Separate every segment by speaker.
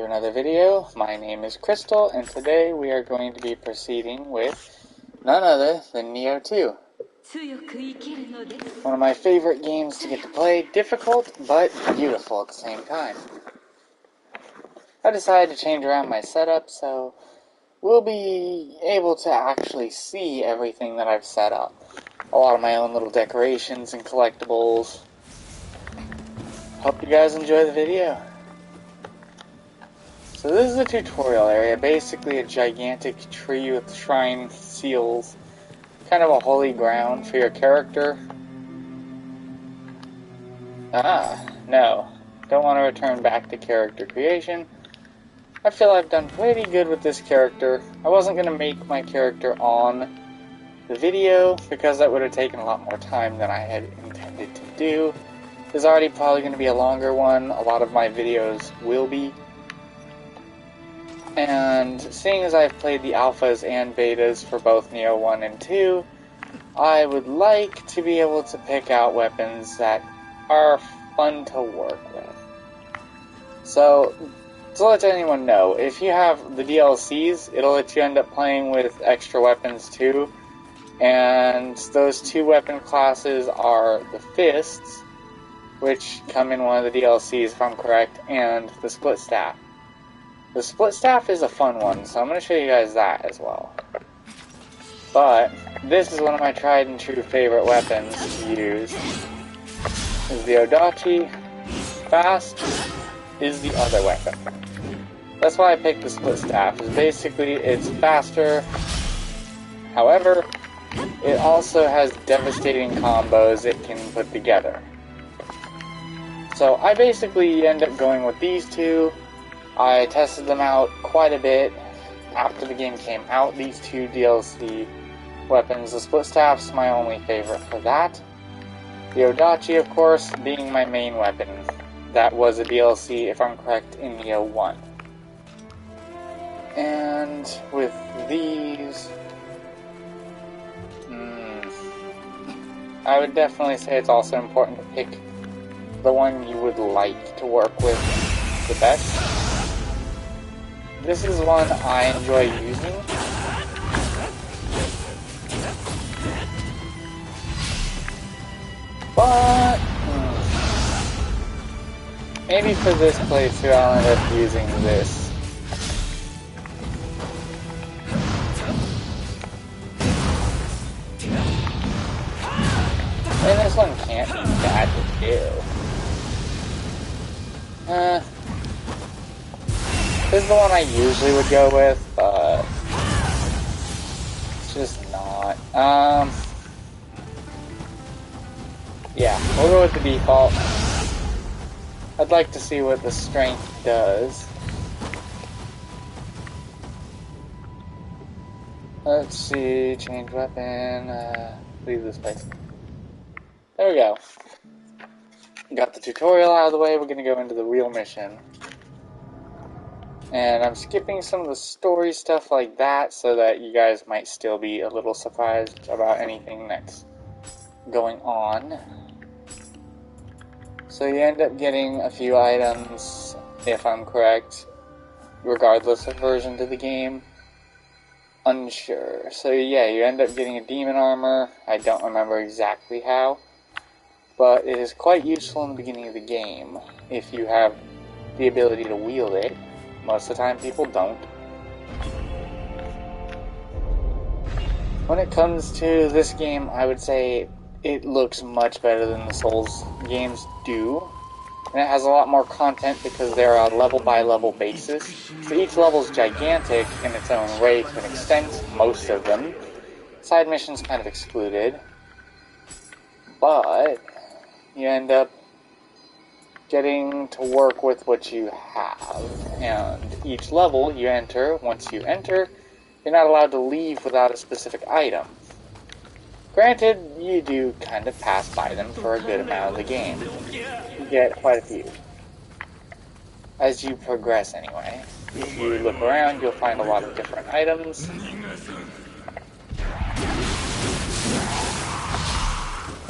Speaker 1: another video. My name is Crystal, and today we are going to be proceeding with none other than Nioh 2. One of my favorite games to get to play, difficult but beautiful at the same time. I decided to change around my setup so we'll be able to actually see everything that I've set up. A lot of my own little decorations and collectibles. Hope you guys enjoy the video. So this is the tutorial area, basically a gigantic tree with shrine seals, kind of a holy ground for your character. No, don't want to return back to character creation. I feel I've done pretty good with this character. I wasn't going to make my character on the video because that would have taken a lot more time than I had intended to do. This is already probably going to be a longer one, a lot of my videos will be. And seeing as I've played the alphas and betas for both Nioh 1 and 2, I would like to be able to pick out weapons that are fun to work with. So, to let anyone know, if you have the DLCs, it'll let you end up playing with extra weapons too. And those two weapon classes are the fists, which come in one of the DLCs if I'm correct, and the split staff. The split staff is a fun one, so I'm going to show you guys that as well. But this is one of my tried and true favorite weapons to use. Is the Odachi. Fast is the other weapon. That's why I picked the split staff. Is basically it's faster. However, it also has devastating combos it can put together. So I basically end up going with these two. I tested them out quite a bit after the game came out, these two DLC weapons. The split staff's my only favorite for that. The Odachi, of course, being my main weapon. That was a DLC, if I'm correct, in Nioh 1. And with these, I would definitely say it's also important to pick the one you would like to work with the best. This is one I enjoy using. But maybe for this playthrough I'll end up using this. And this one can't be bad to do. This is the one I usually would go with, but it's just not. Yeah, we'll go with the default. I'd like to see what the strength does. Let's see, change weapon, leave this place. There we go. Got the tutorial out of the way, we're gonna go into the real mission. And I'm skipping some of the story stuff like that so that you guys might still be a little surprised about anything that's going on. So you end up getting a few items, if I'm correct, regardless of version to the game. Unsure. So yeah, you end up getting a demon armor. I don't remember exactly how, but it is quite useful in the beginning of the game if you have the ability to wield it. Most of the time people don't. When it comes to this game, I would say it looks much better than the Souls games do. And it has a lot more content because they're a level by level basis. So each level is gigantic in its own way to an extent, most of them. Side missions kind of excluded. But you end up getting to work with what you have, and each level you enter, once you enter, you're not allowed to leave without a specific item. Granted, you do kind of pass by them for a good amount of the game. You get quite a few. As you progress anyway. If you look around, you'll find a lot of different items.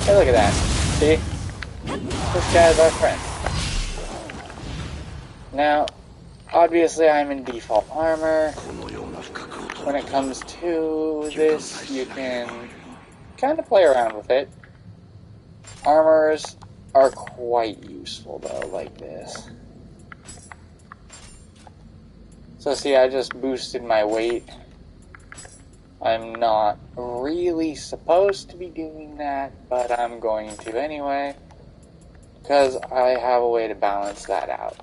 Speaker 1: Hey, look at that. See? This guy's our friend. Now, Obviously, I'm in default armor. When it comes to this, you can kind of play around with it. Armors are quite useful, though, like this. So see, I just boosted my weight. I'm not really supposed to be doing that, but I'm going to anyway, because I have a way to balance that out.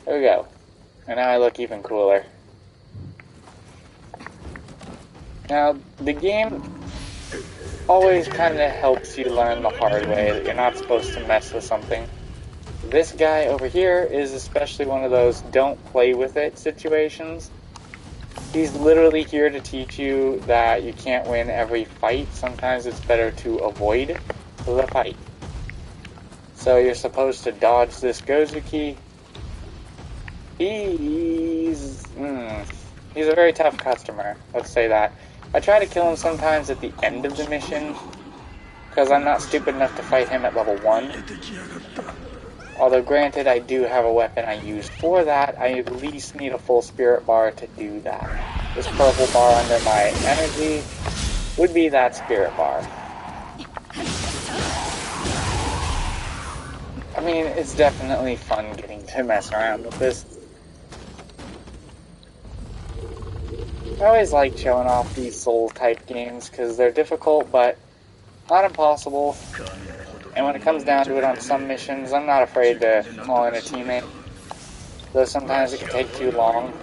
Speaker 1: There we go. And now I look even cooler. Now, the game always kind of helps you learn the hard way that you're not supposed to mess with something. This guy over here is especially one of those don't play with it situations. He's literally here to teach you that you can't win every fight. Sometimes it's better to avoid the fight. So you're supposed to dodge this Gozuki. He's a very tough customer, let's say that. I try to kill him sometimes at the end of the mission, because I'm not stupid enough to fight him at level 1. Although granted, I do have a weapon I used for that, I at least need a full spirit bar to do that. This purple bar under my energy would be that spirit bar. I mean, it's definitely fun getting to mess around with this. I always like showing off these soul-type games, because they're difficult, but not impossible. And when it comes down to it on some missions, I'm not afraid to call in a teammate. Though sometimes it can take too long.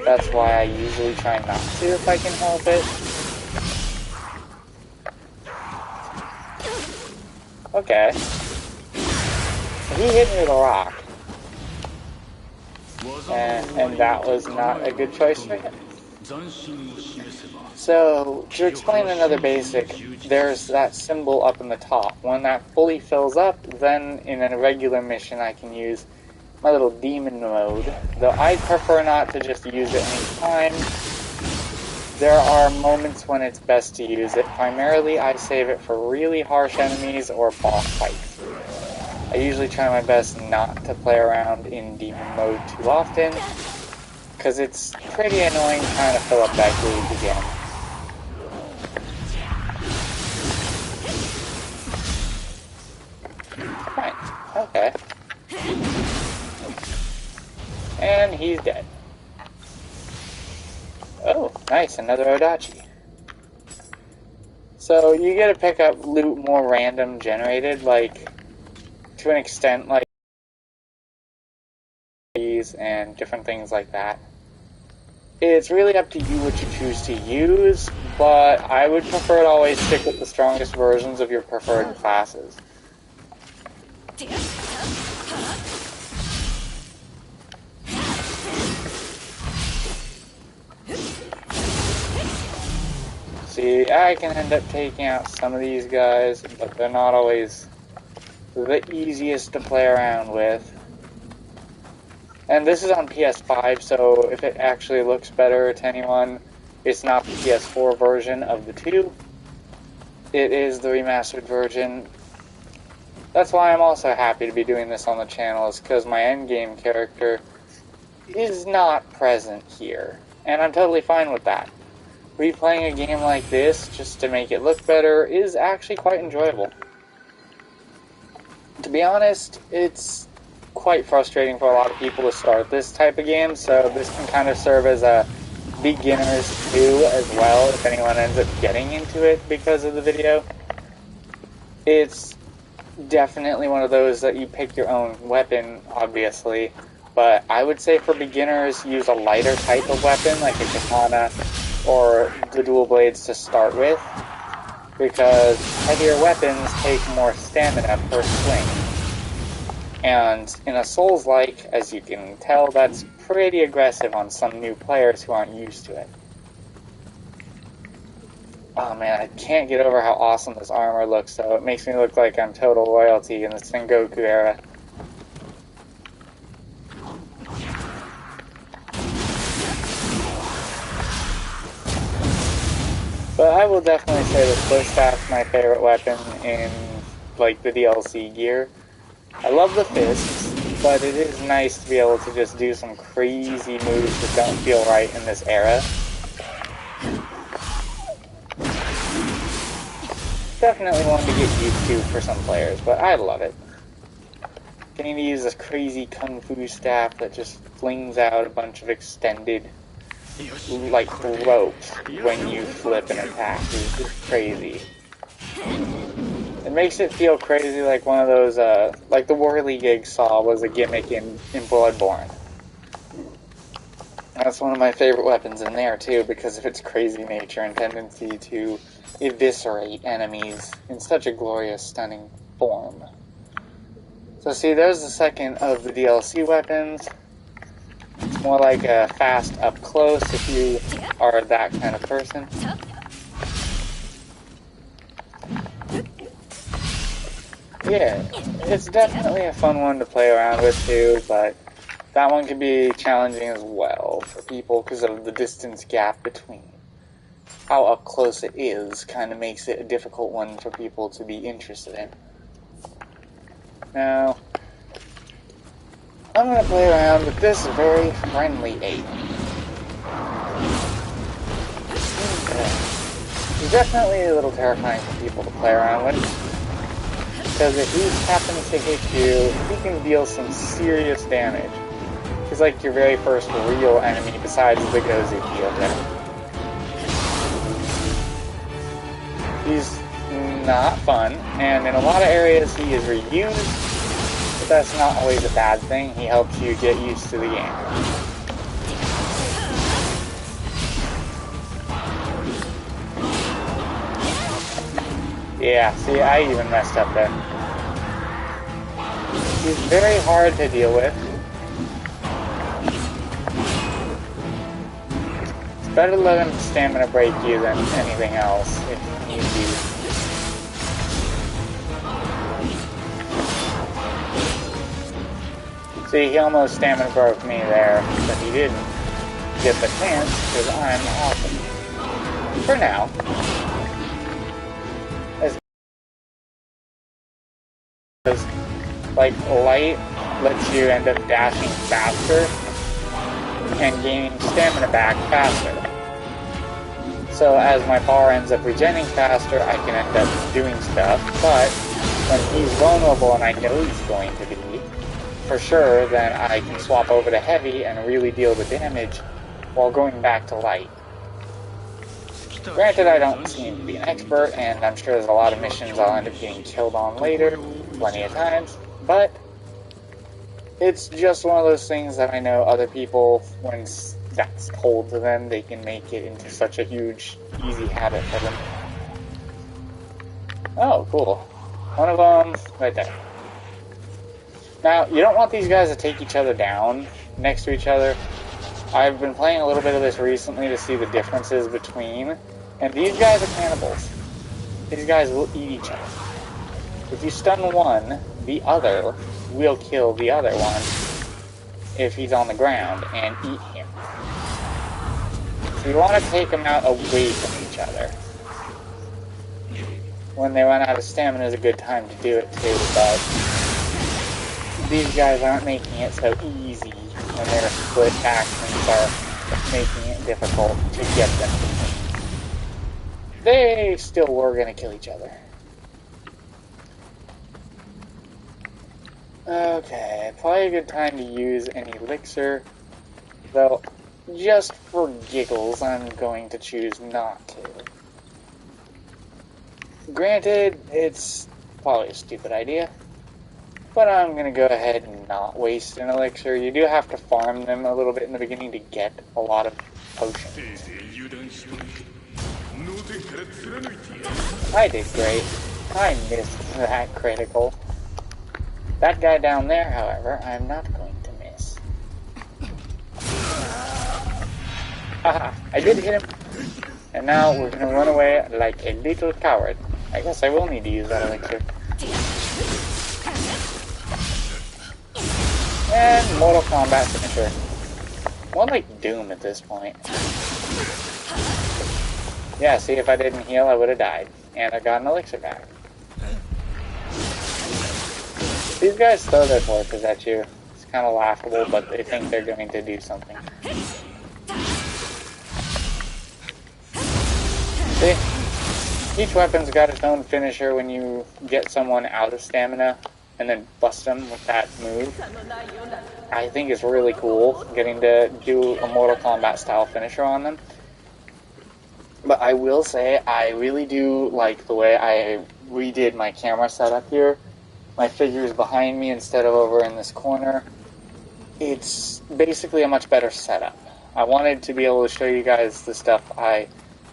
Speaker 1: That's why I usually try not to if I can help it. Okay. He hit me with a rock. And that was not a good choice for him. So, to explain another basic, there's that symbol up in the top. When that fully fills up, then in a regular mission I can use my little demon mode. Though I prefer not to just use it any time. There are moments when it's best to use it. Primarily, I save it for really harsh enemies or boss fights. I usually try my best not to play around in demon mode too often, because it's pretty annoying trying to fill up that gauge again. Right, okay. And he's dead. Oh, nice, another Odachi. So you get to pick up loot more random generated, like, to an extent, like these and different things like that. It's really up to you what you choose to use, but I would prefer to always stick with the strongest versions of your preferred classes. See, I can end up taking out some of these guys, but they're not always the easiest to play around with. And this is on PS5, so if it actually looks better to anyone, it's not the PS4 version of the two. It is the remastered version. That's why I'm also happy to be doing this on the channel, is because my endgame character is not present here. And I'm totally fine with that. Replaying a game like this, just to make it look better, is actually quite enjoyable. To be honest, it's quite frustrating for a lot of people to start this type of game, so this can kind of serve as a beginner's too as well, if anyone ends up getting into it because of the video. It's definitely one of those that you pick your own weapon, obviously, but I would say for beginners, use a lighter type of weapon, like a katana or the dual blades to start with, because heavier weapons take more stamina per swing. And in a Souls-like, as you can tell, that's pretty aggressive on some new players who aren't used to it. Oh man, I can't get over how awesome this armor looks, though. It makes me look like I'm total royalty in the Sengoku era. But I will definitely say that split staff's my favorite weapon in, like, the DLC gear. I love the fists. but it is nice to be able to just do some crazy moves that don't feel right in this era. Definitely one to get used to for some players, but I love it. Getting to use this crazy kung fu staff that just flings out a bunch of extended, like, ropes when you flip an attack is just crazy. It makes it feel crazy like one of those, like the whirly gig saw was a gimmick in Bloodborne. That's one of my favorite weapons in there, too, because of its crazy nature and tendency to eviscerate enemies in such a glorious, stunning form. So see, there's the second of the DLC weapons. It's more like a fast up close if you are that kind of person. Yeah, it's definitely a fun one to play around with too, but that one can be challenging as well for people because of the distance gap between. How up close it is kind of makes it a difficult one for people to be interested in. Now, I'm going to play around with this very friendly ape. He's definitely a little terrifying for people to play around with, because if he happens to hit you, he can deal some serious damage. He's like your very first real enemy besides the Gozuki over there. He's not fun, and in a lot of areas he is reused, but that's not always a bad thing. He helps you get used to the game. Yeah, see, I even messed up there. He's very hard to deal with. It's better to let him stamina break you than anything else if you need to. See, he almost stamina broke me there, but he didn't get the chance because I'm awesome. For now. As like light lets you end up dashing faster and gaining stamina back faster. So as my bar ends up regenerating faster, I can end up doing stuff, but when he's vulnerable and I know he's going to be, for sure, then I can swap over to heavy and really deal the damage while going back to light. Granted, I don't seem to be an expert, and I'm sure there's a lot of missions I'll end up getting killed on later, plenty of times, but it's just one of those things that I know other people, when that's told to them, they can make it into such a huge, easy habit for them. Oh, cool. One of them, right there. Now, you don't want these guys to take each other down next to each other. I've been playing a little bit of this recently to see the differences between, and these guys are cannibals. These guys will eat each other. If you stun one, the other will kill the other one if he's on the ground and eat him. So you want to take them out away from each other. When they run out of stamina is a good time to do it too, but these guys aren't making it so easy, and their split actions are making it difficult to get them. They still were going to kill each other. Okay, probably a good time to use an elixir, though just for giggles I'm going to choose not to. Granted, it's probably a stupid idea, but I'm going to go ahead and not waste an elixir. You do have to farm them a little bit in the beginning to get a lot of potions. I did great. I missed that critical. That guy down there, however, I'm not going to miss. Haha, I did hit him. And now we're going to run away like a little coward. I guess I will need to use that elixir. And Mortal Kombat finisher. More like Doom at this point. Yeah, see, if I didn't heal, I would have died. And I got an elixir back. These guys throw their torches at you. kind of laughable, but they think they're going to do something. See? Each weapon's got its own finisher when you get someone out of stamina and then bust them with that move. I think it's really cool getting to do a Mortal Kombat style finisher on them. But I will say, I really do like the way I redid my camera setup here. My figure's behind me instead of over in this corner. It's basically a much better setup. I wanted to be able to show you guys the stuff I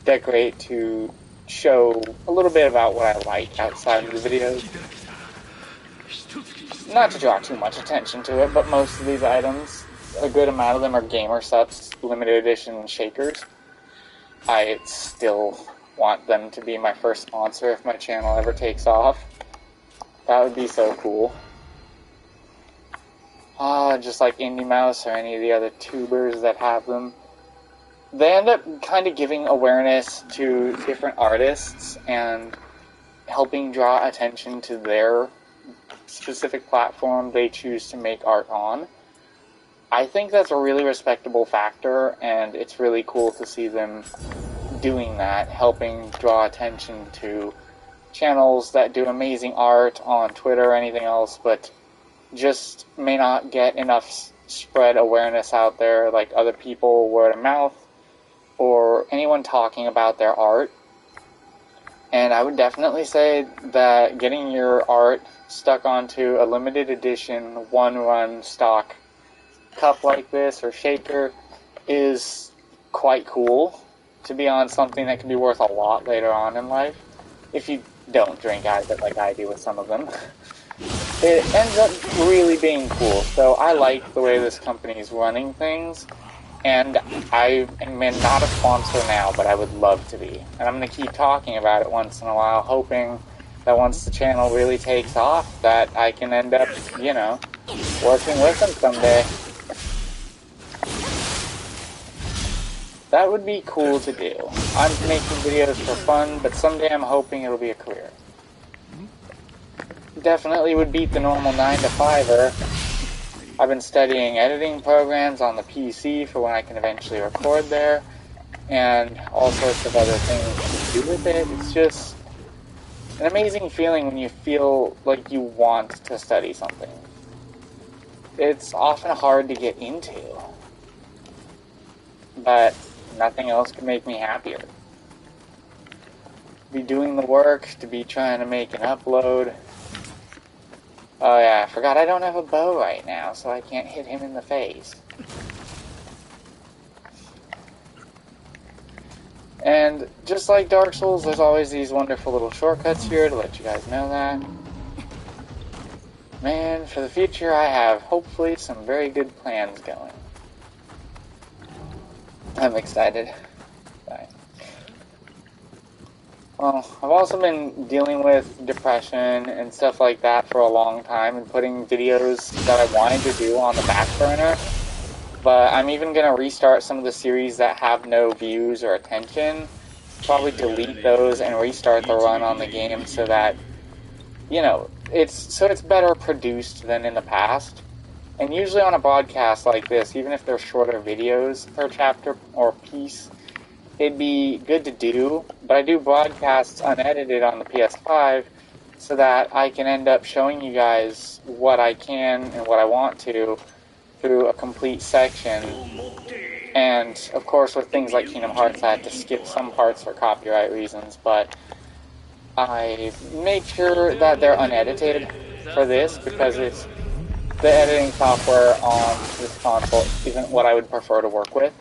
Speaker 1: decorate to show a little bit about what I like outside of the videos. Not to draw too much attention to it, but most of these items, a good amount of them are gamer sets, limited edition shakers. I still want them to be my first sponsor if my channel ever takes off. That would be so cool. Just like Indie Mouse or any of the other tubers that have them. They end up kind of giving awareness to different artists and helping draw attention to their specific platform they choose to make art on. I think that's a really respectable factor, and it's really cool to see them doing that, helping draw attention to channels that do amazing art on Twitter or anything else, but just may not get enough spread awareness out there, like other people, word of mouth, or anyone talking about their art. And I would definitely say that getting your art stuck onto a limited edition, one-run stock cup like this, or shaker, is quite cool to be on something that can be worth a lot later on in life, if you don't drink out of it like I do with some of them. It ends up really being cool, so I like the way this company is running things, and I am not a sponsor now, but I would love to be. And I'm going to keep talking about it once in a while, hoping that once the channel really takes off, that I can end up, you know, working with them someday. That would be cool to do. I'm making videos for fun, but someday I'm hoping it'll be a career. Definitely would beat the normal 9-to-5-er. I've been studying editing programs on the PC for when I can eventually record there, and all sorts of other things to do with it. It's just an amazing feeling when you feel like you want to study something. It's often hard to get into, but nothing else can make me happier. To be doing the work, to be trying to make an upload. Oh yeah, I forgot I don't have a bow right now, so I can't hit him in the face. And just like Dark Souls, there's always these wonderful little shortcuts here to let you guys know that. Man, for the future I have hopefully some very good plans going. I'm excited. Bye. Well, I've also been dealing with depression and stuff like that for a long time and putting videos that I wanted to do on the back burner. But I'm even going to restart some of the series that have no views or attention. Probably delete those and restart the run on the game so that, you know, it's better produced than in the past. And usually on a broadcast like this, even if they're shorter videos per chapter or piece, it'd be good to do, but I do broadcasts unedited on the PS5 so that I can end up showing you guys what I can and what I want to through a complete section. And of course with things like Kingdom Hearts I had to skip some parts for copyright reasons, but I made sure that they're unedited for this because it's the editing software on this console isn't what I would prefer to work with.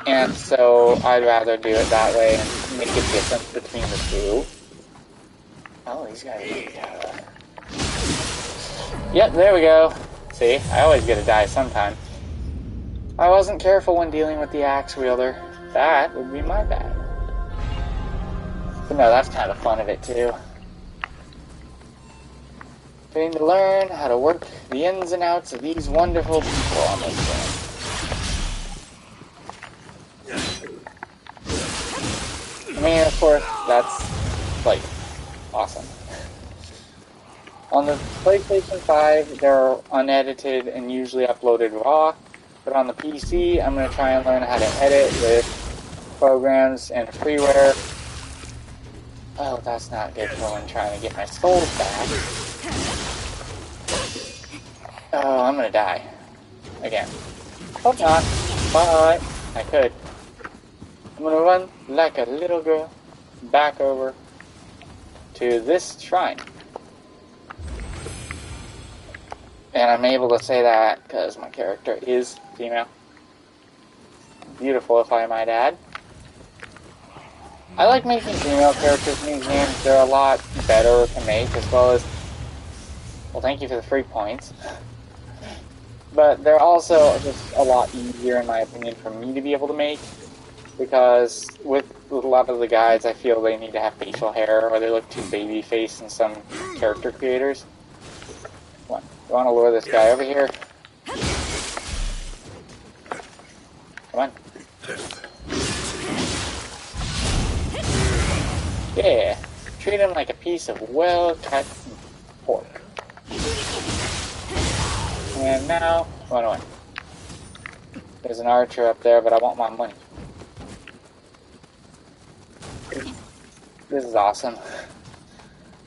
Speaker 1: And so I'd rather do it that way and make a difference between the two. Oh, these guys are... Yep, there we go. See, I always get to die sometime. I wasn't careful when dealing with the axe wielder. That would be my bad. But no, that's kind of the fun of it too. Getting to learn how to work the ins and outs of these wonderful people on this game. I mean, of course, that's, like, awesome. On the PlayStation 5, they're unedited and usually uploaded raw, but on the PC, I'm going to try and learn how to edit with programs and freeware. Oh, that's not good for when trying to get my souls back. Oh, I'm going to die. Again. Hope not, but I could. I'm going to run like a little girl back over to this shrine. And I'm able to say that because my character is female. Beautiful, if I might add. I like making female characters in these games. They're a lot better to make, as well as... Well, thank you for the free points. But they're also just a lot easier, in my opinion, for me to be able to make. Because with a lot of the guys, I feel they need to have facial hair, or they look too baby-faced in some character creators. Come on. You want to lure this guy over here? Come on. Yeah. Treat him like a piece of well-cut pork. And now, run away. There's an archer up there, but I want my money. This is awesome.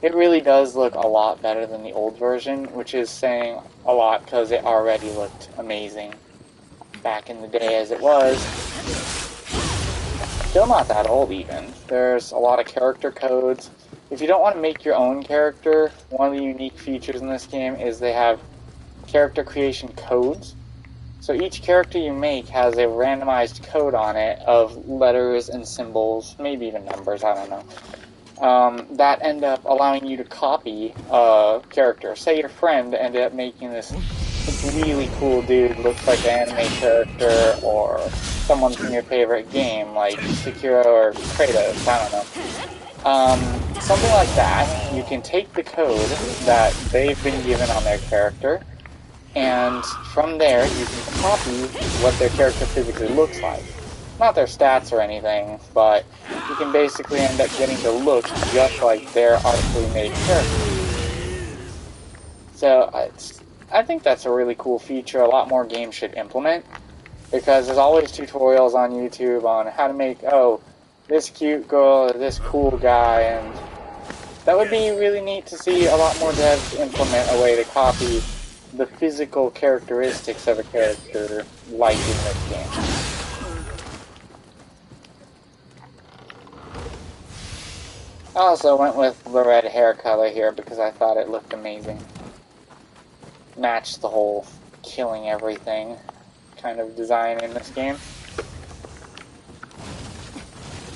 Speaker 1: It really does look a lot better than the old version, which is saying a lot because it already looked amazing back in the day as it was. Still not that old even. There's a lot of character codes. If you don't want to make your own character, one of the unique features in this game is they have character creation codes. So each character you make has a randomized code on it of letters and symbols, maybe even numbers, I don't know. That end up allowing you to copy a character. Say your friend ended up making this really cool dude, looks like an anime character, or someone from your favorite game, like Sekiro or Kratos, I don't know. Something like that, you can take the code that they've been given on their character, and from there you can copy what their character physically looks like. Not their stats or anything, but you can basically end up getting to look just like their artfully made character. So I think that's a really cool feature. A lot more games should implement, because there's always tutorials on YouTube on how to make, oh, this cute girl or this cool guy, and that would be really neat to see a lot more devs implement a way to copy the physical characteristics of a character like in this game. I also went with the red hair color here because I thought it looked amazing. Matched the whole killing everything kind of design in this game.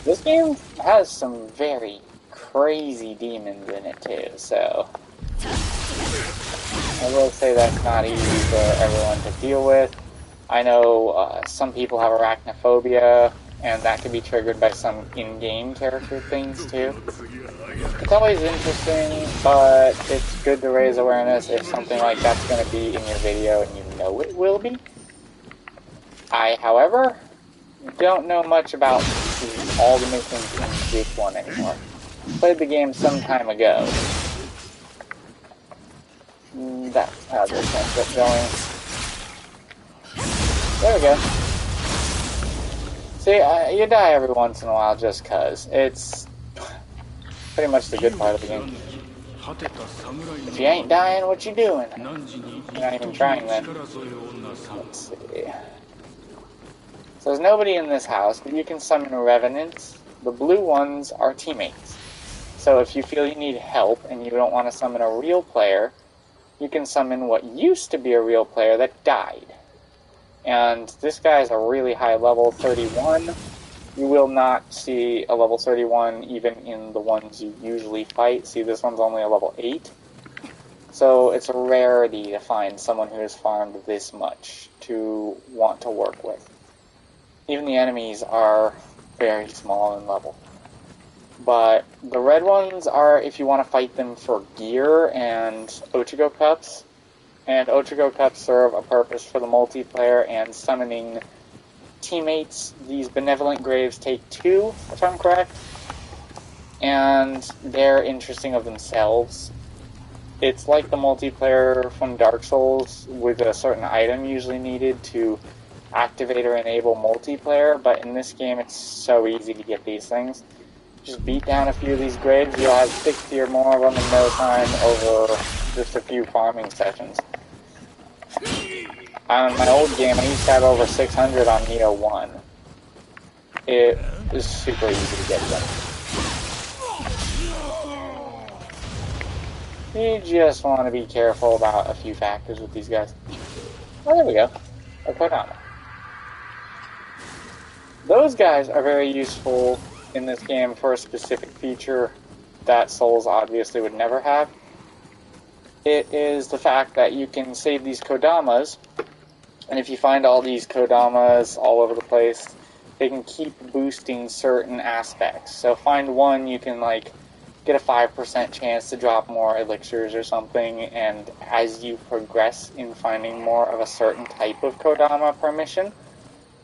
Speaker 1: This game has some very crazy demons in it too, so I will say that's not easy for everyone to deal with. I know some people have arachnophobia, and that can be triggered by some in-game character things too. It's always interesting, but it's good to raise awareness if something like that's going to be in your video and you know it will be. I, however, don't know much about all the missions in this one anymore. Played the game some time ago. That's how this ends up going. There we go. See, you die every once in a while just cause. It's pretty much the good part of the game. If you ain't dying, what you doing? You're not even trying then. Let's see. So there's nobody in this house, but you can summon revenants. The blue ones are teammates. So if you feel you need help and you don't want to summon a real player, you can summon what used to be a real player that died. And this guy's a really high level, 31. You will not see a level 31 even in the ones you usually fight. See, this one's only a level 8. So it's a rarity to find someone who has farmed this much to want to work with. Even the enemies are very small in level. But the red ones are if you want to fight them for gear and Ochigo Cups. And Ochigo Cups serve a purpose for the multiplayer and summoning teammates. These Benevolent Graves take 2, if I'm correct. And they're interesting of themselves. It's like the multiplayer from Dark Souls with a certain item usually needed to activate or enable multiplayer, but in this game it's so easy to get these things. Just beat down a few of these grids, you'll have 60 or more of them in no time over just a few farming sessions. On my old game, I used to have over 600 on Nioh 1. It is super easy to get them. You just want to be careful about a few factors with these guys. Oh, there we go. A Kodama. Those guys are very useful in this game for a specific feature that Souls obviously would never have. It is the fact that you can save these Kodamas, and if you find all these Kodamas all over the place, they can keep boosting certain aspects. So find one, you can like get a 5% chance to drop more elixirs or something, and as you progress in finding more of a certain type of Kodama per mission,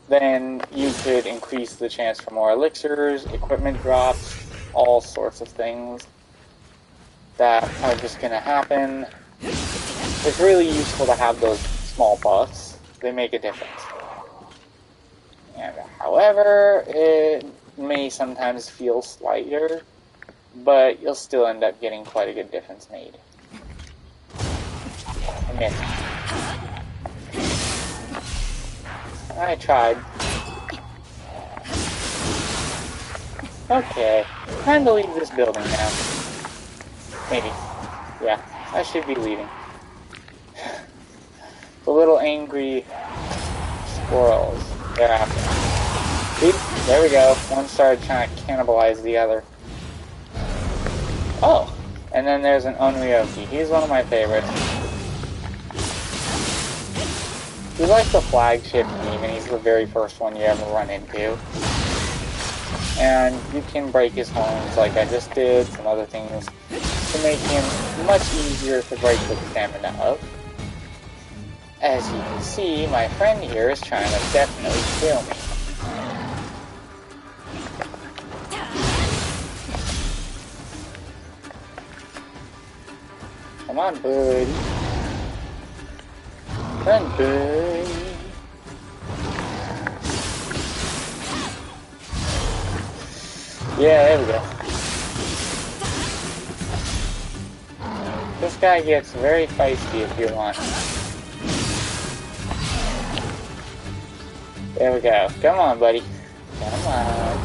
Speaker 1: then you could increase the chance for more elixirs, equipment drops, all sorts of things that are just going to happen. It's really useful to have those small buffs. They make a difference. And however, it may sometimes feel slighter, but you'll still end up getting quite a good difference made. I missed. I tried. Okay, time to leave this building now. Maybe. Yeah, I should be leaving. The little angry squirrels. They're after me. See? There we go. One started trying to cannibalize the other. Oh, and then there's an Onryoki. He's one of my favorites. He's like the flagship meme, and he's the very first one you ever run into. And you can break his horns like I just did, some other things, to make him much easier to break the stamina of. As you can see, my friend here is trying to definitely kill me. Come on, buddy. Run, buddy. Yeah, there we go. This guy gets very feisty if you want. There we go. Come on, buddy. Come on.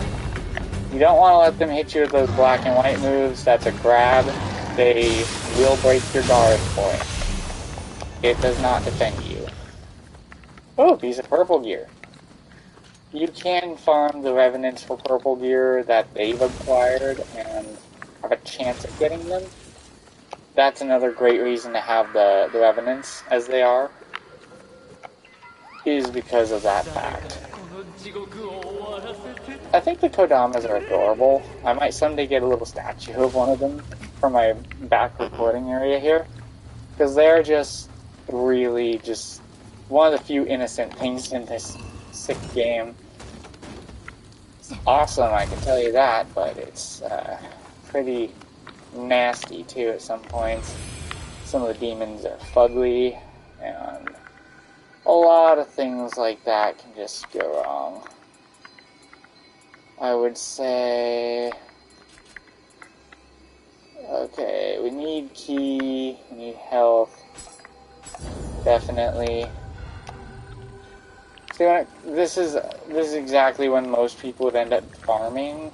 Speaker 1: You don't want to let them hit you with those black and white moves. That's a grab. They will break your guard point. It does not defend you. Oh, piece of purple gear. You can farm the Revenants for purple gear that they've acquired and have a chance at getting them. That's another great reason to have the Revenants as they are, is because of that fact. I think the Kodamas are adorable. I might someday get a little statue of one of them for my back recording area here, because they're just really just one of the few innocent things in this sick game. It's awesome, I can tell you that, but it's pretty nasty too at some points. Some of the demons are fugly, and a lot of things like that can just go wrong. I would say... Okay, we need ki, we need health. Definitely. See, this is exactly when most people would end up farming,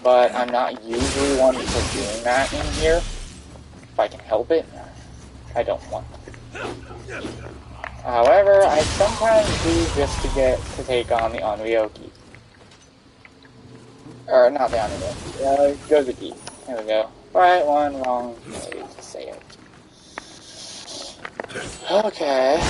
Speaker 1: but I'm not usually one for doing that in here. If I can help it, I don't want to. However, I sometimes do just to get to take on the Onryoki. Or, not the Onryoki, Gozuki. There we go. Right one, wrong way to say it. Okay.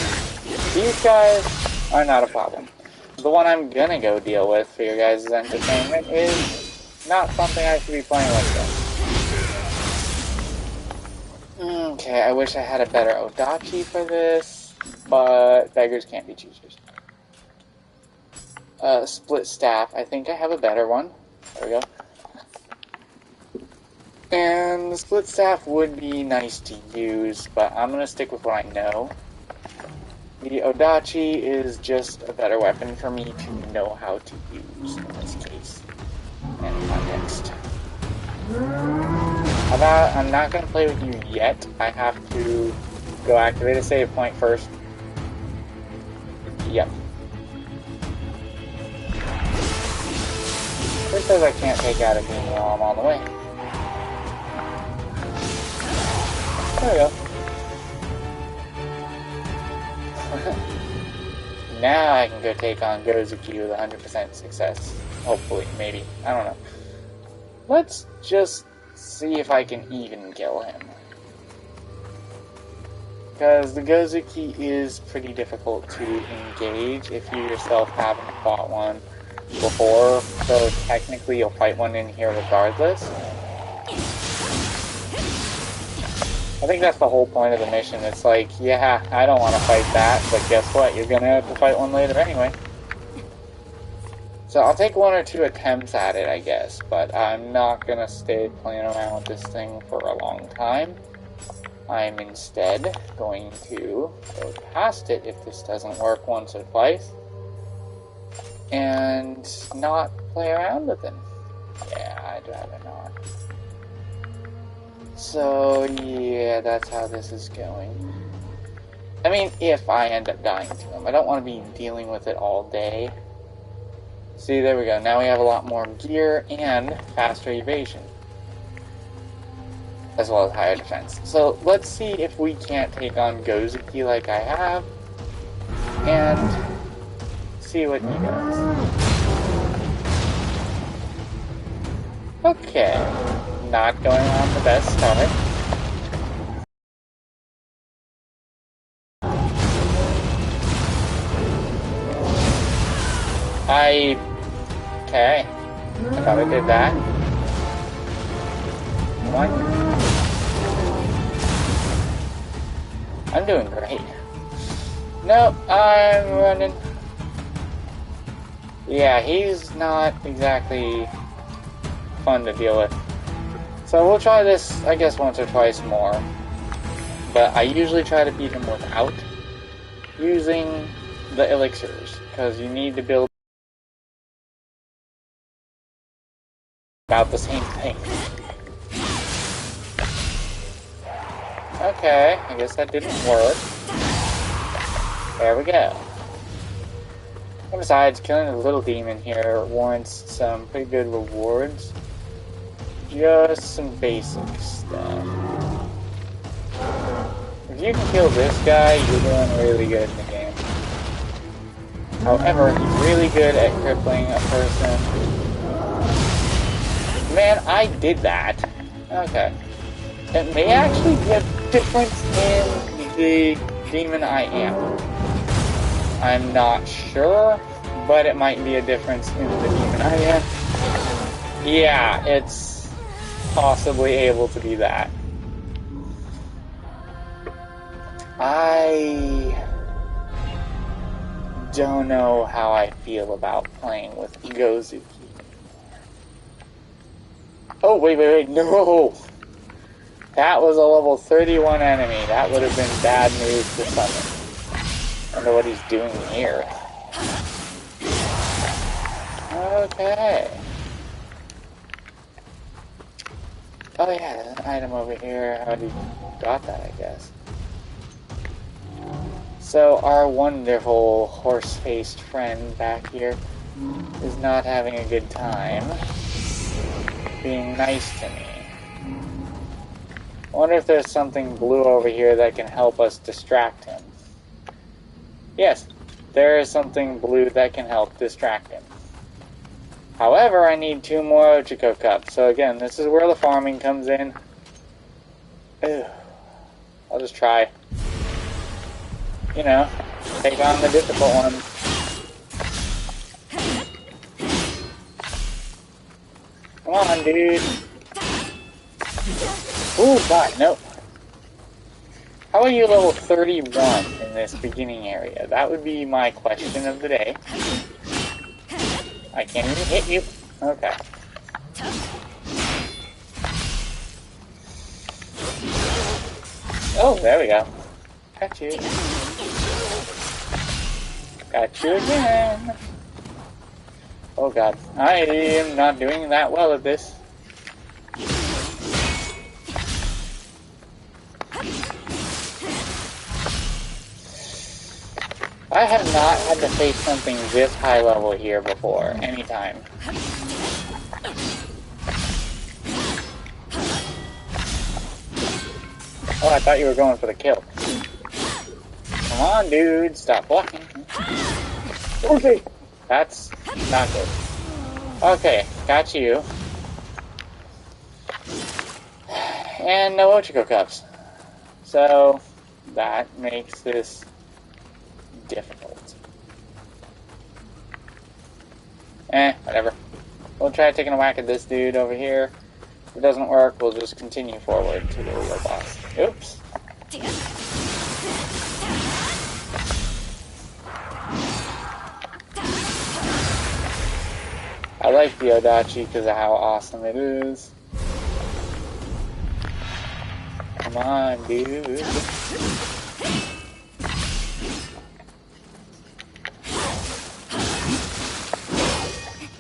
Speaker 1: These guys are not a problem. The one I'm gonna go deal with for your guys' entertainment is not something I should be playing with them. Okay, I wish I had a better Odachi for this, but beggars can't be choosers. Split staff. I think I have a better one. There we go. And the split staff would be nice to use, but I'm gonna stick with what I know. The Odachi is just a better weapon for me to know how to use in this case and context. I'm not going to play with you yet. I have to go activate a save point first. Yep. It says I can't take out a beam while I'm on the way. There we go. Now I can go take on Gozuki with 100% success. Hopefully, maybe. I don't know. Let's just see if I can even kill him. Because the Gozuki is pretty difficult to engage if you yourself haven't fought one before. So technically you'll fight one in here regardless. I think that's the whole point of the mission. It's like, yeah, I don't want to fight that, but guess what? You're going to have to fight one later anyway. So I'll take one or two attempts at it, I guess, but I'm not going to stay playing around with this thing for a long time. I'm instead going to go past it if this doesn't work once or twice, and not play around with him. Yeah, I'd rather not. So, yeah, that's how this is going. I mean, if I end up dying to him. I don't want to be dealing with it all day. See, there we go. Now we have a lot more gear and faster evasion. As well as higher defense. So, let's see if we can't take on Gozuki like I have. And see what he does. Okay. Not going on the best start. Okay. I thought I did that. Come on. I'm doing great. Nope, I'm running. Yeah, he's not exactly fun to deal with. So we'll try this, I guess, once or twice more. But I usually try to beat him without using the elixirs, because you need to build about the same thing. Okay, I guess that didn't work. There we go. And besides, killing a little demon here warrants some pretty good rewards. Just some basic stuff. If you can kill this guy, you're doing really good in the game. However, he's really good at crippling a person. Man, I did that. Okay. It may actually be a difference in the demon I am. I'm not sure, but it might be a difference in the demon I am. Yeah, it's possibly able to be that. I don't know how I feel about playing with Gozuki. Oh, wait, no! That was a level 31 enemy. That would have been bad news for summon. I wonder what he's doing here. Okay. Oh yeah, there's an item over here. I already got that, I guess. So our wonderful horse-faced friend back here is not having a good time being nice to me. I wonder if there's something blue over here that can help us distract him. Yes, there is something blue that can help distract him. However, I need 2 more Ochiko cups. So again, this is where the farming comes in. Ugh. I'll just try. You know, take on the difficult ones. Come on, dude. Ooh, God, nope. How are you level 31 in this beginning area? That would be my question of the day. I can't even hit you. Okay. Oh, there we go. Got you. Got you again. Oh god. I am not doing that well at this. I have not had to face something this high level here before, anytime. Oh, I thought you were going for the kill. Come on, dude, stop blocking. Okay, that's not good. Okay, got you. And no Ochiko cups. So, that makes this difficult. Whatever. We'll try taking a whack at this dude over here. If it doesn't work, we'll just continue forward to the real boss. Oops. I like the Odachi because of how awesome it is. Come on, dude.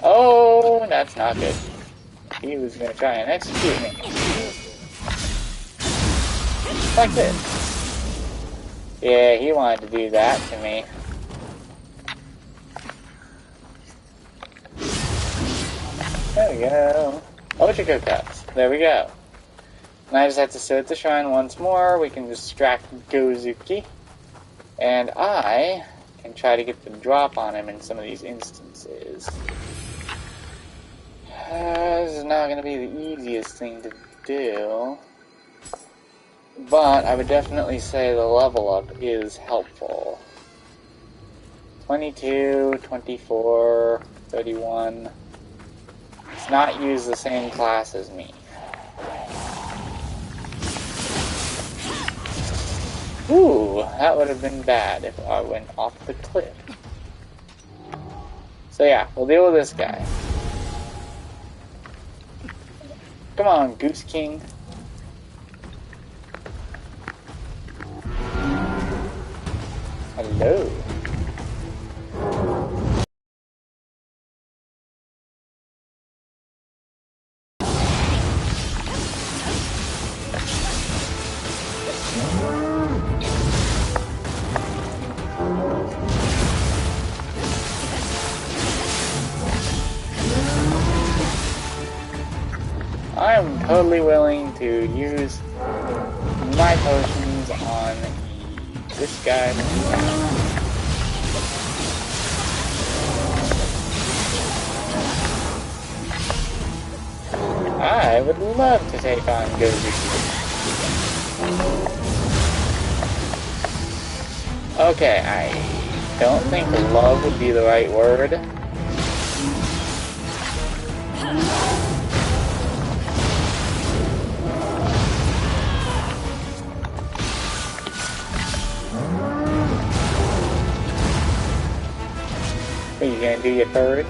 Speaker 1: Oh, that's not good. He was going to try and execute me. Like this. Yeah, he wanted to do that to me. There we go. Ochiko cups. There we go. And I just have to sit at the shrine once more. We can distract Gozuki. And I can try to get the drop on him in some of these instances. This is not going to be the easiest thing to do. But I would definitely say the level up is helpful. 22, 24, 31. It's not use the same class as me. Ooh, that would have been bad if I went off the cliff. So yeah, we'll deal with this guy. Come on, Goose King. Hello. I'm totally willing to use my potions on this guy. I would love to take on Gozuki. Okay, I don't think love would be the right word. Are you gonna do your third?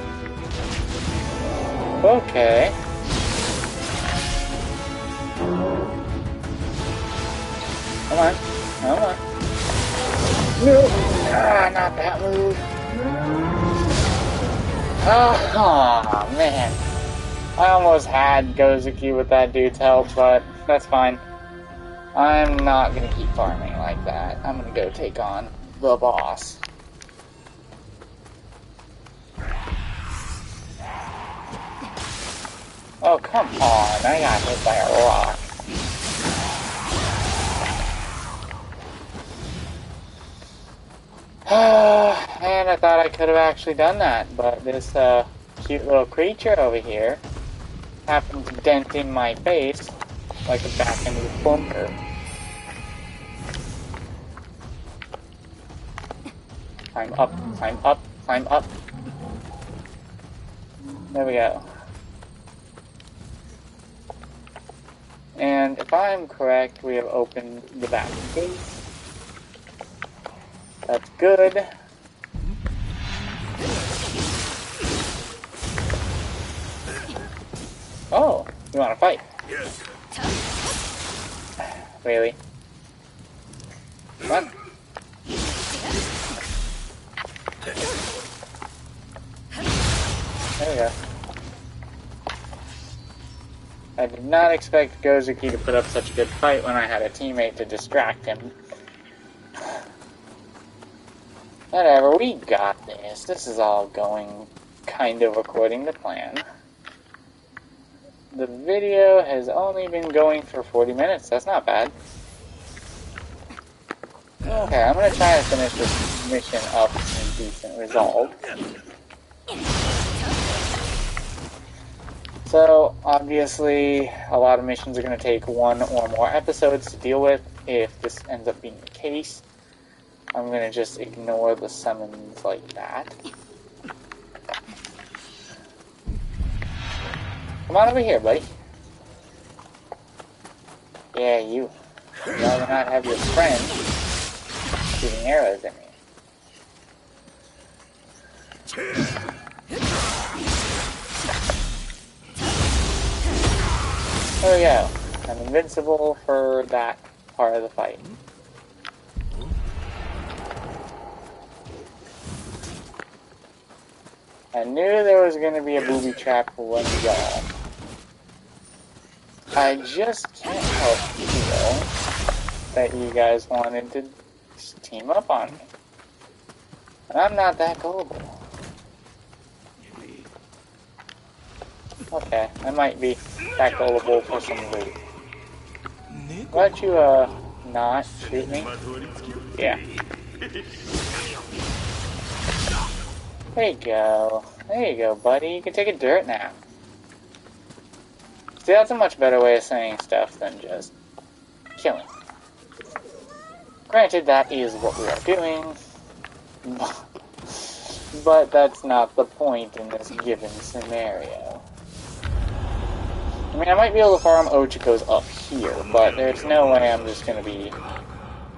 Speaker 1: Okay. Come on. Come on. No! Ah, not that move. Oh, man. I almost had Gozuki with that dude's help, but that's fine. I'm not gonna keep farming like that. I'm gonna go take on the boss. Oh, come on. I got hit by a rock. And I thought I could have actually done that, but this cute little creature over here happened to dent in my face like a back into the bunker. Climb up, climb up, climb up. There we go. And if I'm correct, we have opened the back gate. That's good. Oh, you want to fight?
Speaker 2: Yes.
Speaker 1: Really? Come on. There we go. I did not expect Gozuki to put up such a good fight when I had a teammate to distract him. Whatever, we got this. This is all going kind of according to plan. The video has only been going for 40 minutes. That's not bad. Okay, I'm gonna try to finish this mission up in decent resolve. So, obviously, a lot of missions are going to take one or more episodes to deal with. If this ends up being the case, I'm going to just ignore the summons like that. Come on over here, buddy. Yeah, you. I'd rather not have your friend shooting arrows at me. There we go. I'm invincible for that part of the fight. I knew there was going to be a booby trap for one of y'all. I just can't help feel that you guys wanted to team up on me. And I'm not that gullible. Okay, I might be that gullible for some loot. Why don't you, not shoot me? Yeah. There you go. There you go, buddy. You can take a dirt nap. See, that's a much better way of saying stuff than just killing. Granted, that is what we are doing. But that's not the point in this given scenario. I mean, I might be able to farm Ochiko's up here, but there's no way I'm just gonna be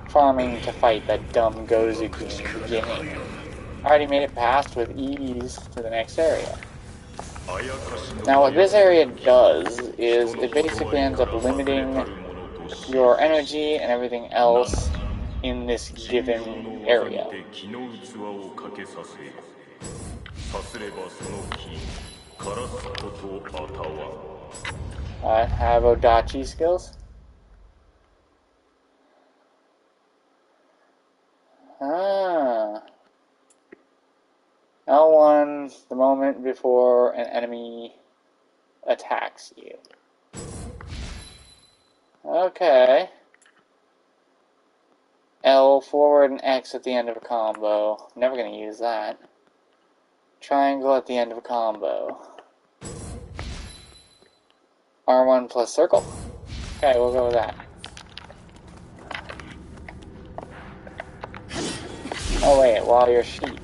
Speaker 1: farming to fight that dumb Gozuki in the beginning. I already made it past with ease to the next area. Now, what this area does is it basically ends up limiting your energy and everything else in this given area. I have Odachi skills. L1, the moment before an enemy attacks you. Okay. L forward and X at the end of a combo. Never gonna use that. Triangle at the end of a combo. R1 plus circle. Okay, we'll go with that. Oh wait, while you're sheep.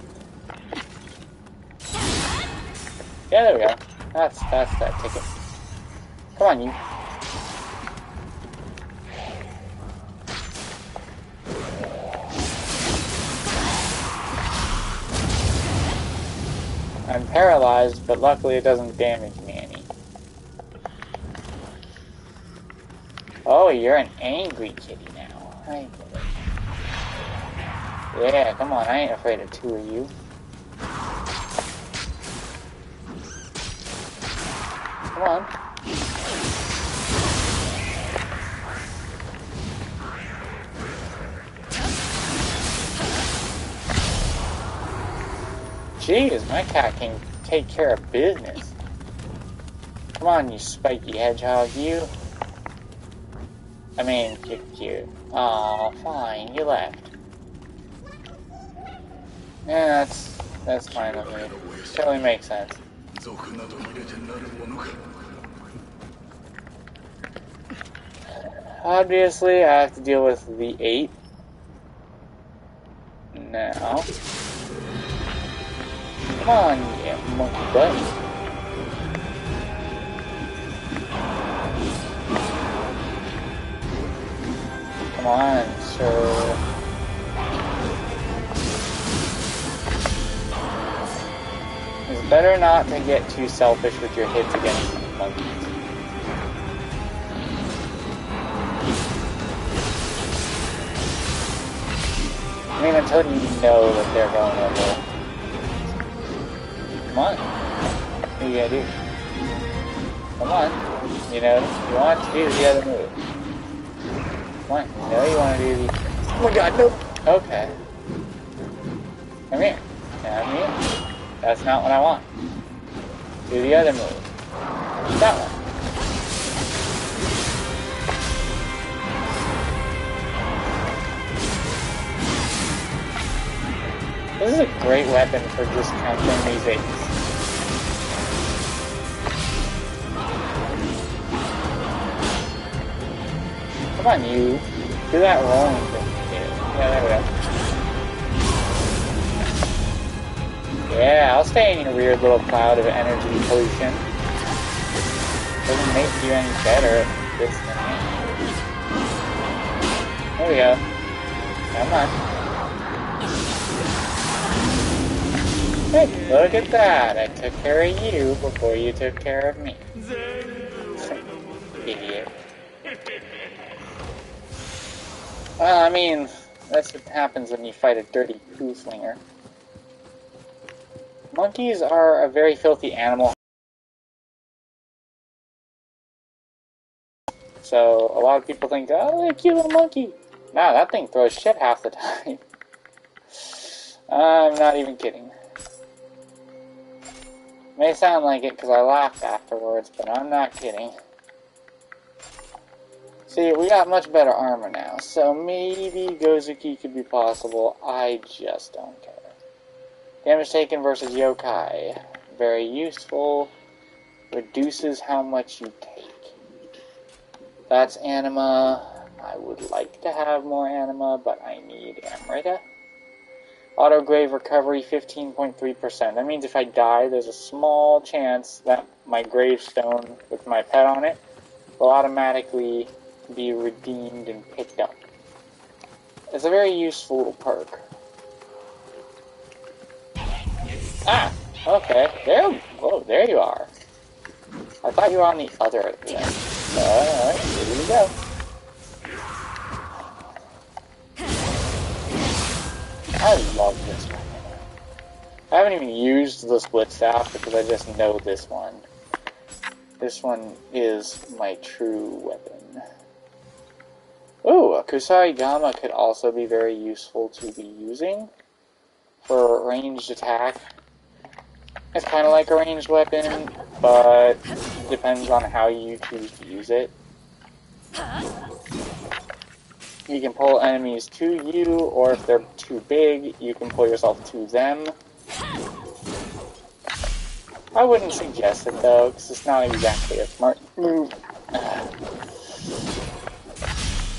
Speaker 1: Yeah, there we go. That's that ticket. Come on, you. I'm paralyzed, but luckily it doesn't damage me any. Oh, you're an angry kitty now. I get it. Yeah, come on, I ain't afraid of two of you. Come on. Jeez, my cat can take care of business. Come on, you spiky hedgehog, you. I mean, you're cute. Aw, fine, you left. Yeah, that's fine with me. Totally makes sense. Obviously, I have to deal with the 8 now. Come on, you monkey butt. Come on, sir. It's better not to get too selfish with your hits against monkeys. I mean, until you know that they're going over. Come on. What are you gonna do? Come on. You know, you want to do the other move. Come on. You know you want to do the... Oh my god, nope! Okay. Come here. Come here. That's not what I want. Do the other move. That one. This is a great weapon for just countering these apes. Come on, you. Do that rolling thing. Yeah, there we go. Yeah, I'll stay in your weird little cloud of energy pollution. Doesn't make you any better at this thing. There we go. Come on. Hey, look at that! I took care of you before you took care of me. Idiot. Well, I mean, that's what happens when you fight a dirty poo slinger. Monkeys are a very filthy animal. So, a lot of people think, oh, a cute little monkey. Nah, that thing throws shit half the time. I'm not even kidding. May sound like it because I laughed afterwards, but I'm not kidding. See, we got much better armor now, so maybe Gozuki could be possible. I just don't care. Damage taken versus yokai. Very useful. Reduces how much you take. That's anima. I would like to have more anima, but I need Amrita. Auto grave recovery 15.3%. That means if I die, there's a small chance that my gravestone with my pet on it will automatically be redeemed and picked up. It's a very useful little perk. Ah! Okay. There you are. I thought you were on the other end. Alright, here we go. I love this one. I haven't even used the split staff because I just know this one. This one is my true weapon. Ooh, a Kusarigama could also be very useful to be using for ranged attack. It's kind of like a ranged weapon, but depends on how you choose to use it. You can pull enemies to you, or if they're too big, you can pull yourself to them. I wouldn't suggest it though, because it's not exactly a smart move.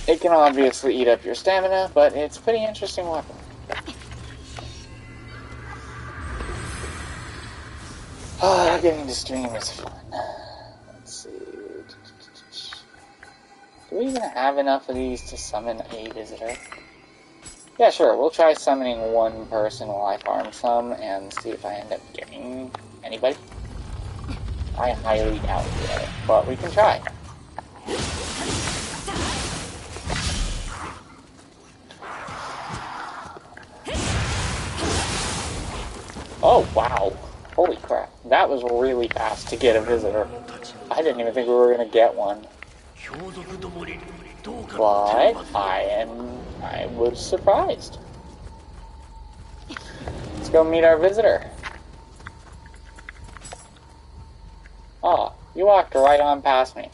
Speaker 1: It can obviously eat up your stamina, but it's a pretty interesting weapon. Getting to stream is fun. Let's see. Do we even have enough of these to summon a visitor? Yeah, sure. We'll try summoning one person while I farm some and see if I end up getting anybody. I highly doubt it, but we can try. Oh, wow. Holy crap. That was really fast to get a visitor. I didn't even think we were going to get one. But I was surprised. Let's go meet our visitor. Oh, you walked right on past me.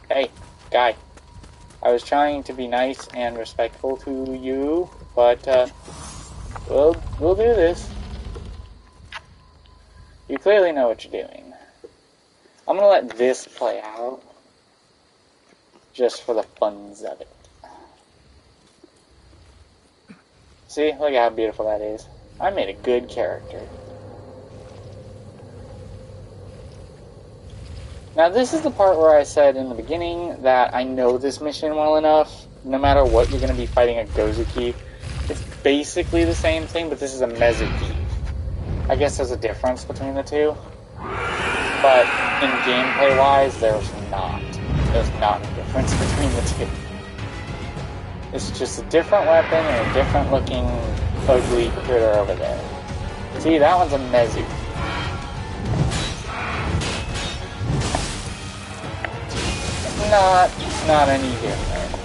Speaker 1: Hey, guy. I was trying to be nice and respectful to you, but we'll do this. You clearly know what you're doing. I'm gonna let this play out, just for the funs of it. See, look at how beautiful that is. I made a good character. Now this is the part where I said in the beginning that I know this mission well enough, no matter what you're gonna be fighting a Gozuki. It's basically the same thing, but this is a Mezuki. I guess there's a difference between the two. But in gameplay-wise, there's not. There's not a difference between the two. It's just a different weapon and a different looking ugly critter over there. See, that one's a Mezu. Not any different.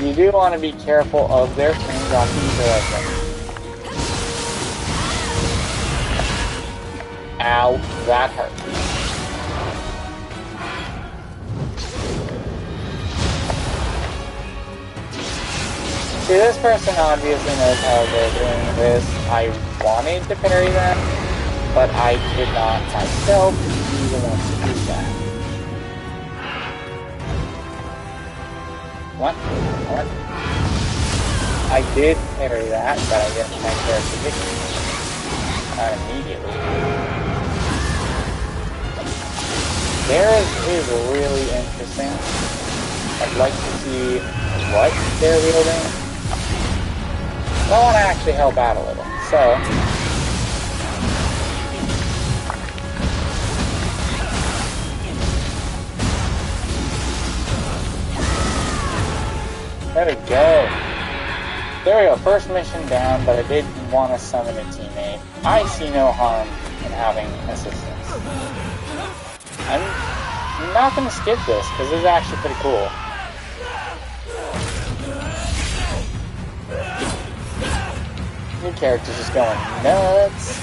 Speaker 1: You do want to be careful of their things on either of them. Ow, that hurt. See, this person obviously knows how they're doing this. I wanted to parry them, but I did not myself even want to do that. What? I did parry that, but I didn't have character victory. Not immediately. Theirs is really interesting. I'd like to see what they're wielding. I want to actually help out a little, so... There we go. There we go, first mission down, but I did want to summon a teammate. I see no harm in having assistance. I'm not going to skip this, because this is actually pretty cool. New character's just going nuts.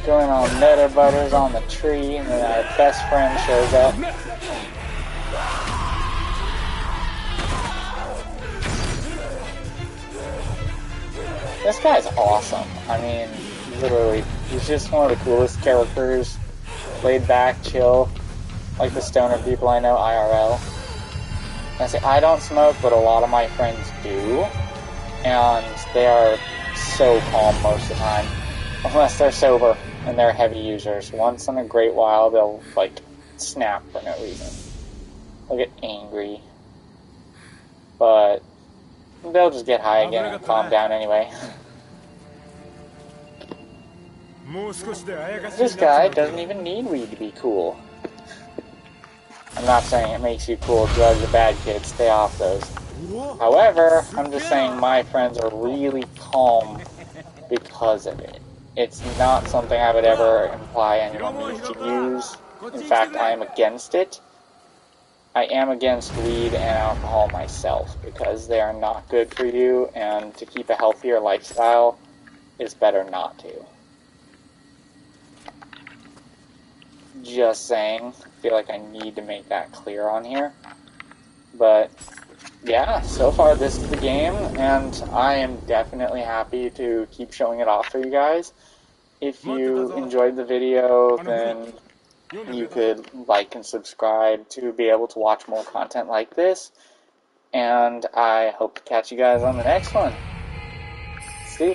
Speaker 1: Going all nutter butters on the tree, and then our best friend shows up. This guy's awesome. I mean, literally, he's just one of the coolest characters. Laid back, chill, like the stoner people I know IRL. I say I don't smoke, but a lot of my friends do, and they are so calm most of the time, unless they're sober and they're heavy users. Once in a great while, they'll like snap for no reason. They'll get angry, but they'll just get high again and calm down anyway. This guy doesn't even need weed to be cool. I'm not saying it makes you cool. Drugs are bad, kids. Stay off those. However, I'm just saying my friends are really calm because of it. It's not something I would ever imply anyone needs to use. In fact, I am against it. I am against weed and alcohol myself because they are not good for you, and to keep a healthier lifestyle, it's better not to. Just saying. I feel like I need to make that clear on here. But yeah, so far this is the game, and I am definitely happy to keep showing it off for you guys. If you enjoyed the video, then you could like and subscribe to be able to watch more content like this, and I hope to catch you guys on the next one.